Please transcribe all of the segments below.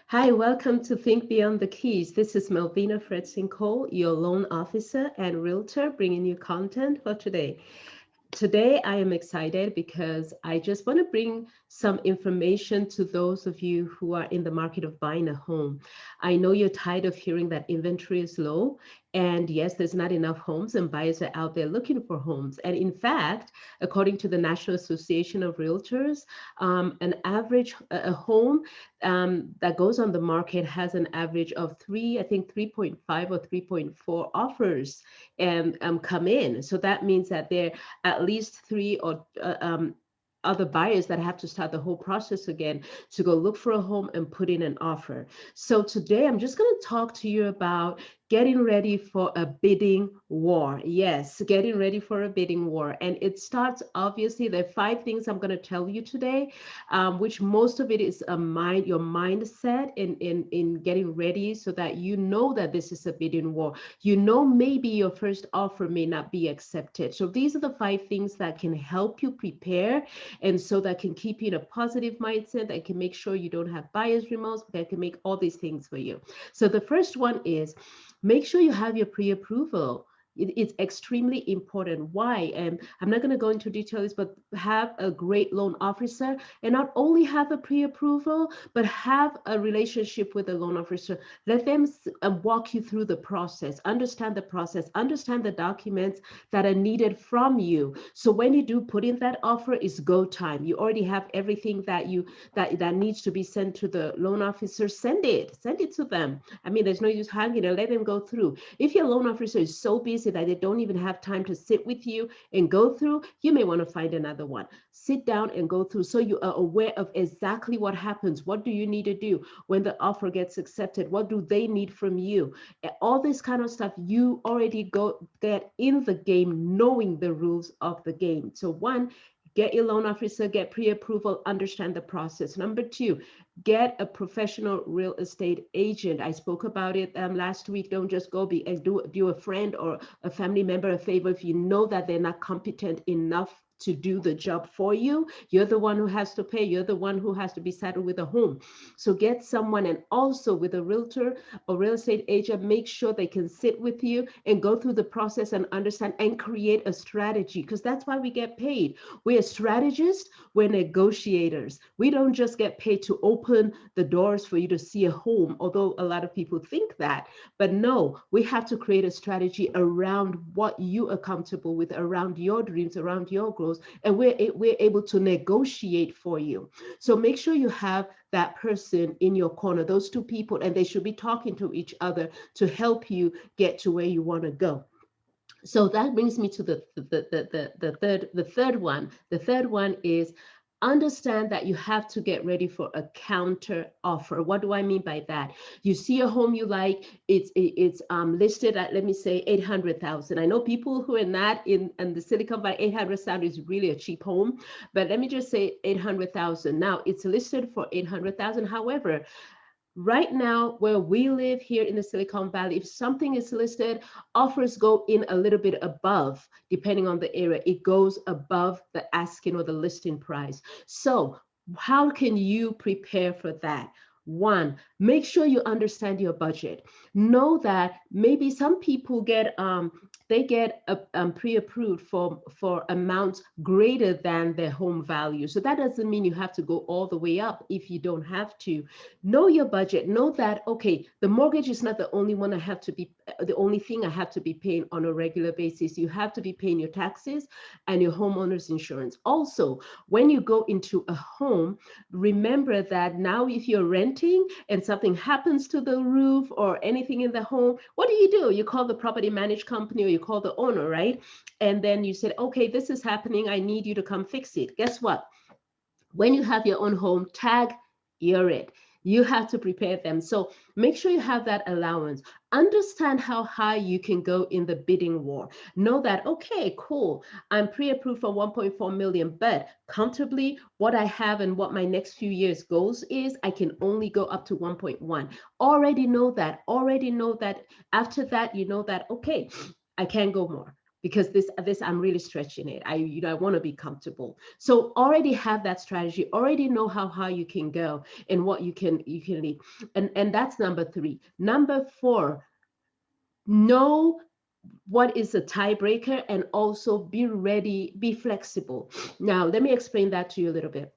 Hi, welcome to Think Beyond the Keys. This is Melvina Fredson-Cole, your loan officer and realtor, bringing you content for today. Today, I am excited because I just want to bring some information to those of you who are in the market of buying a home. I know you're tired of hearing that inventory is low. And yes, there's not enough homes, and buyers are out there looking for homes. And in fact, according to the National Association of Realtors, an average a home that goes on the market has an average of I think 3.5 or 3.4 offers and come in. So that means that there at least three or other buyers that have to start the whole process again to go look for a home and put in an offer. So today I'm just going to talk to you about getting ready for a bidding war. Yes, getting ready for a bidding war. And it starts, obviously, there are 5 things I'm going to tell you today, which most of it is your mindset in getting ready so that you know that this is a bidding war. You know, maybe your first offer may not be accepted. So these are the 5 things that can help you prepare, and so that can keep you in a positive mindset, that can make sure you don't have buyer's remorse, that can make all these things for you. So the first one is, make sure you have your pre-approval. It's extremely important. Why? And I'm not going to go into details, but have a great loan officer, and not only have a pre-approval, but have a relationship with the loan officer. Let them walk you through the process, understand the process, understand the documents that are needed from you. So when you do put in that offer, it's go time. You already have everything that needs to be sent to the loan officer. Send it to them. I mean, there's no use hanging it. Let them go through. If your loan officer is so busy that they don't even have time to sit with you and go through, you may want to find another one. Sit down and go through so you are aware of exactly what happens. What do you need to do when the offer gets accepted? What do they need from you? All this kind of stuff, you already get in the game knowing the rules of the game. So one, get your loan officer, get pre-approval, understand the process. Number two, get a professional real estate agent. I spoke about it last week. Don't just go do a friend or a family member a favor if you know that they're not competent enough to do the job for you. You're the one who has to pay. You're the one who has to be saddled with a home. So get someone, and also with a realtor or real estate agent, make sure they can sit with you and go through the process and understand and create a strategy, because that's why we get paid. We're strategists, we're negotiators. We don't just get paid to open the doors for you to see a home, although a lot of people think that. But no, we have to create a strategy around what you are comfortable with, around your dreams, around your goals, and we're able to negotiate for you. So make sure you have that person in your corner, those two people, and they should be talking to each other to help you get to where you want to go. So that brings me to the third one. The third one is, understand that you have to get ready for a counter offer. What do I mean by that? You see a home you like, it's listed at, let me say, 800,000. I know people who are not in the Silicon Valley, 800,000 is really a cheap home, but let me just say 800,000. Now it's listed for 800,000. However, right now, where we live here in the Silicon Valley, if something is listed, offers go in a little bit above, depending on the area. It goes above the asking or the listing price. So how can you prepare for that? One, make sure you understand your budget. Know that maybe some people get pre-approved for amounts greater than their home value. So that doesn't mean you have to go all the way up if you don't have to. Know your budget. Know that, okay, the mortgage is not the only one the only thing I have to be paying on a regular basis. You have to be paying your taxes and your homeowner's insurance. Also, when you go into a home, remember that now if you're renting and something happens to the roof or anything in the home, what do? You call the property management company, or you call the owner, right? And then you said, okay, this is happening. I need you to come fix it. Guess what? When you have your own home, tag your it. You have to prepare them. So make sure you have that allowance. Understand how high you can go in the bidding war. Know that, okay, cool, I'm pre-approved for 1.4 million, but comfortably what I have and what my next few years goals is, I can only go up to 1.1. Already know that. After that, you know that, okay, I can't go more, because this I'm really stretching it. I want to be comfortable. So already have that strategy, already know how high you can go and what you can leave. And that's number 3. Number 4, know what is a tiebreaker and also be ready, be flexible. Now, let me explain that to you a little bit.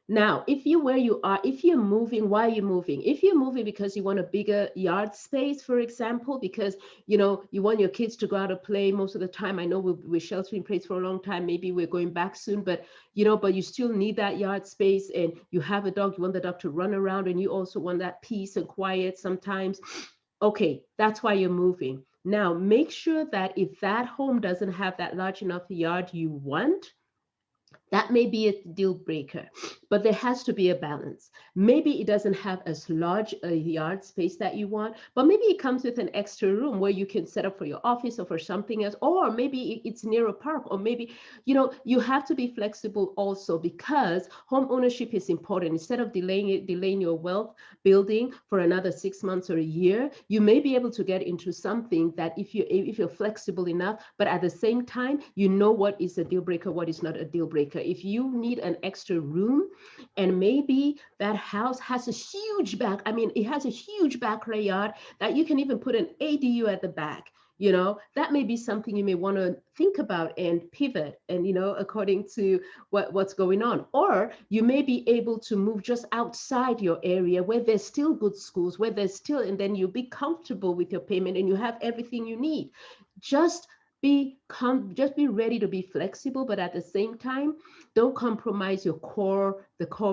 Now, if you where you are, if you're moving, why are you moving? If you're moving because you want a bigger yard space, for example, because you want your kids to go out and play most of the time. I know we're sheltering in place for a long time. Maybe we're going back soon, but you still need that yard space, and you have a dog, you want the dog to run around, and you also want that peace and quiet sometimes. Okay, that's why you're moving. Now, make sure that if that home doesn't have that large enough yard you want, that may be a deal breaker, but there has to be a balance. Maybe it doesn't have as large a yard space that you want, but maybe it comes with an extra room where you can set up for your office or for something else, or maybe it's near a park, or maybe, you have to be flexible also, because home ownership is important. Instead of delaying your wealth building for another 6 months or a year, you may be able to get into something that if you're flexible enough, but at the same time, you know what is a deal breaker, what is not a deal breaker. If you need an extra room, and maybe that house has a huge it has a huge backyard that you can even put an ADU at the back. That may be something you may want to think about and pivot, and according to what's going on. Or you may be able to move just outside your area where there's still good schools, where there's still, and then you'll be comfortable with your payment and you have everything you need. Just just be ready to be flexible, but at the same time, don't compromise the core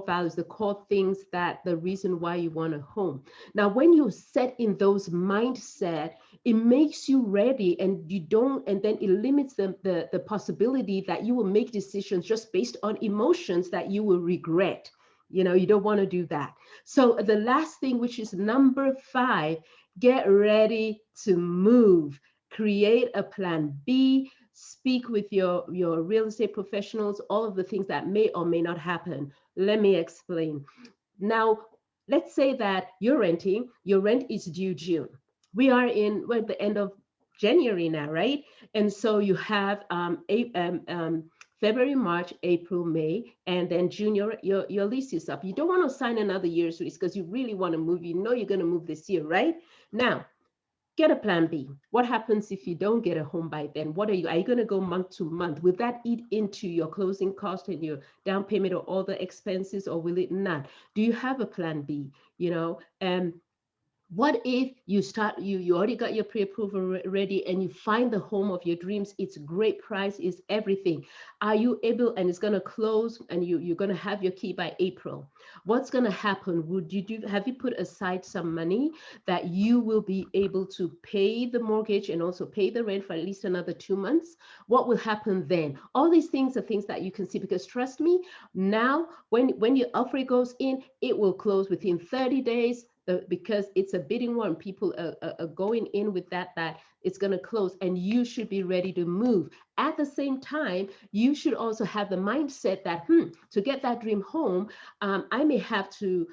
values, the core things, that the reason why you want a home. Now, when you set in those mindset, it makes you ready, and then it limits the possibility that you will make decisions just based on emotions that you will regret. You don't want to do that. So the last thing, which is number 5, get ready to move. Create a plan B, speak with your real estate professionals, all of the things that may or may not happen. Let me explain. Now, let's say that you're renting, your rent is due June. We're at the end of January now, right? And so you have February, March, April, May, and then June, your lease is up. You don't want to sign another year's lease because you really want to move. You're going to move this year, right? Now, get a plan B. What happens if you don't get a home by then? Are you going to go month to month? Will that eat into your closing cost and your down payment or all the expenses, or will it not? Do you have a plan B? What if you already got your pre-approval ready, and you find the home of your dreams? It's great price, is everything. Are you able, and it's going to close, and you're going to have your key by April? What's going to happen? Have you put aside some money that you will be able to pay the mortgage and also pay the rent for at least another 2 months? What will happen then? All these things are things that you can see, because trust me, now when your offer goes in, it will close within 30 days, because it's a bidding war, and people are going in with that it's going to close, and you should be ready to move. At the same time, you should also have the mindset that to get that dream home, I may have to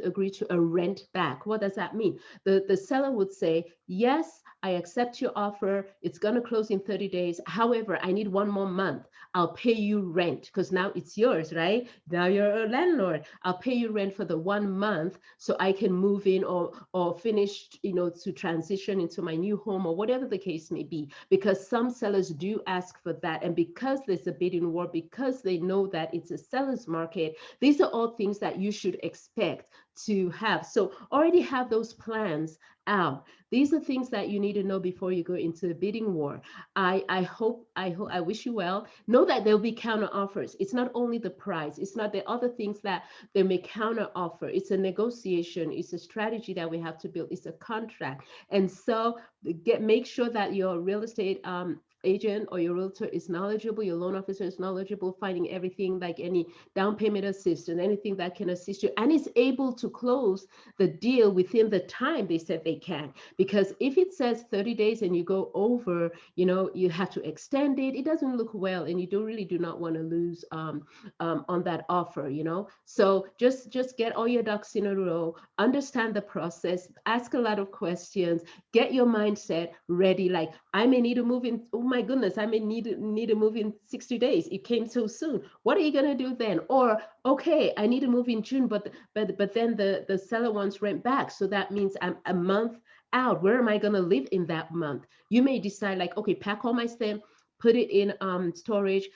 agree to a rent back. What does that mean? The seller would say, yes, I accept your offer. It's going to close in 30 days. However, I need 1 more month. I'll pay you rent, because now it's yours, right? Now you're a landlord. I'll pay you rent for the 1 month so I can move in, or finish, to transition into my new home, or whatever the case may be. Because some sellers do ask for that. And because there's a bidding war, because they know that it's a seller's market, these are all things that you should expect to have. So already have those plans out. These are things that you need to know before you go into the bidding war. I wish you well. Know that there'll be counter offers. It's not only the price. It's not the other things that they may counter offer. It's a negotiation. It's a strategy that we have to build. It's a contract. And so make sure that your real estate agent or your realtor is knowledgeable, your loan officer is knowledgeable, finding everything like any down payment assistance, anything that can assist you, and is able to close the deal within the time they said they can. Because if it says 30 days and you go over, you have to extend it. It doesn't look well, and you do really do not want to lose on that offer. So just get all your ducks in a row, understand the process, ask a lot of questions, get your mindset ready. Like, I may need to move in. Oh my goodness, I may need to move in 60 days. It came so soon. What are you gonna do then? Or okay, I need to move in June, but then the seller wants rent back, so that means I'm a month out. Where am I gonna live in that month? You may decide like, okay, pack all my stuff, put it in storage.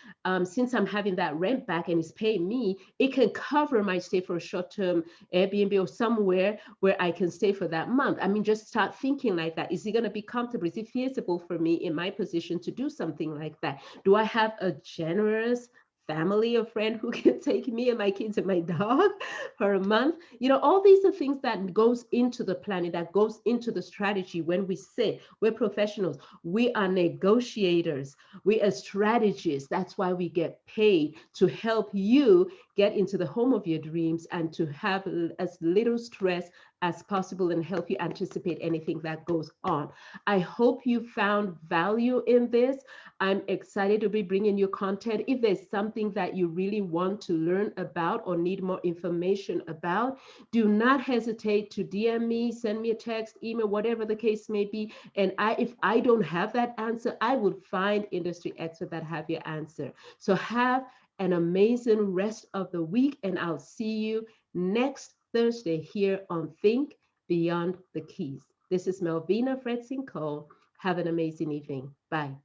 Since I'm having that rent back and it's paying me, it can cover my stay for a short-term Airbnb or somewhere where I can stay for that month. I mean, just start thinking like that. Is it going to be comfortable? Is it feasible for me in my position to do something like that? Do I have a generous family or friend who can take me and my kids and my dog for a month? All these are things that goes into the planning, that goes into the strategy. When we say we're professionals, we are negotiators, we are strategists. That's why we get paid, to help you get into the home of your dreams and to have as little stress as possible and help you anticipate anything that goes on. I hope you found value in this. I'm excited to be bringing you content. If there's something that you really want to learn about or need more information about, do not hesitate to DM me, send me a text, email, whatever the case may be. And if I don't have that answer, I would find industry experts that have your answer. So have an amazing rest of the week, and I'll see you next Thursday here on Think Beyond the Keys. This is Melvina Fredson-Cole. Have an amazing evening. Bye.